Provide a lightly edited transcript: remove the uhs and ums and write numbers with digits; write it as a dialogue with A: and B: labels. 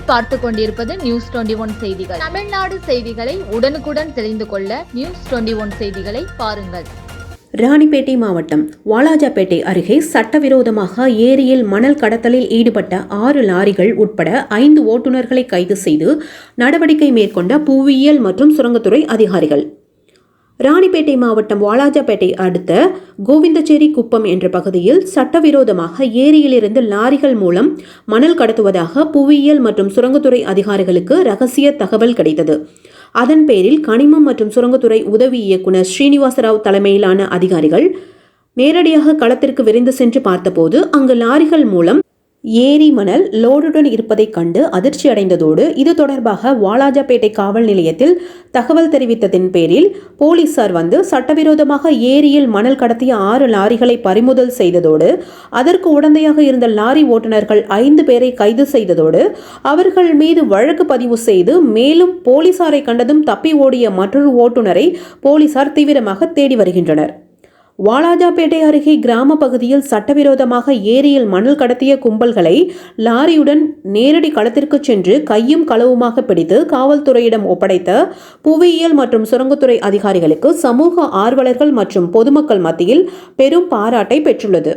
A: நீங்கள் பார்த்து கொண்டிருப்பது நியூஸ் 21 செய்திகள். தமிழ்நாடு செய்திகளை உடனுக்குடன் தெரிந்து கொள்ள நியூஸ் 21 செய்திகளை பாருங்கள்.
B: ராணிப்பேட்டை மாவட்டம் வாலாஜாபேட்டை அருகே சட்டவிரோதமாக ஏரியில் மணல் கடத்தலில் ஈடுபட்ட 6 லாரிகள் உட்பட 5 ஓட்டுநர்களை கைது செய்து நடவடிக்கை மேற்கொண்ட புவியியல் மற்றும் சுரங்கத்துறை அதிகாரிகள். ராணிப்பேட்டை மாவட்டம் வாலாஜாபேட்டை அடுத்த கோவிந்தச்சேரி குப்பம் என்ற பகுதியில் சட்டவிரோதமாக ஏரியிலிருந்து லாரிகள் மூலம் மணல் கடத்துவதாக புவியியல் மற்றும் சுரங்கத்துறை அதிகாரிகளுக்கு ரகசிய தகவல் கிடைத்தது. அதன் பேரில் கனிமம் மற்றும் சுரங்கத்துறை உதவி இயக்குநர் ஸ்ரீனிவாசராவ் தலைமையிலான அதிகாரிகள் நேரடியாக களத்திற்கு விரைந்து சென்று பார்த்தபோது அங்கு லாரிகள் மூலம் ஏரி மணல் லோடுடன் இருப்பதைக் கண்டு அதிர்ச்சி அடைந்ததோடு இது தொடர்பாக வாலாஜாபேட்டை காவல் நிலையத்தில் தகவல் தெரிவித்ததின் பேரில் போலீசார் வந்து சட்டவிரோதமாக ஏரியில் மணல் கடத்திய 6 லாரிகளை பறிமுதல் செய்ததோடு அதற்கு உடந்தையாக இருந்த லாரி ஓட்டுநர்கள் 5 பேரை கைது செய்ததோடு அவர்கள் மீது வழக்கு பதிவு செய்து மேலும் போலீசாரை கண்டதும் தப்பி ஓடிய மற்றொரு ஓட்டுநரை போலீசார் தீவிரமாக தேடி வருகின்றனர். வாலாஜாபேட்டை அருகே கிராம பகுதியில் சட்டவிரோதமாக ஏரியில் மணல் கடத்திய கும்பல்களை லாரியுடன் நேரடி களத்திற்கு சென்று கையும் களவுமாக பிடித்து காவல்துறையிடம் ஒப்படைத்த புவியியல் மற்றும் சுரங்கத்துறை அதிகாரிகளுக்கு சமூக ஆர்வலர்கள் மற்றும் பொதுமக்கள் மத்தியில் பெரும் பாராட்டை பெற்றுள்ளது.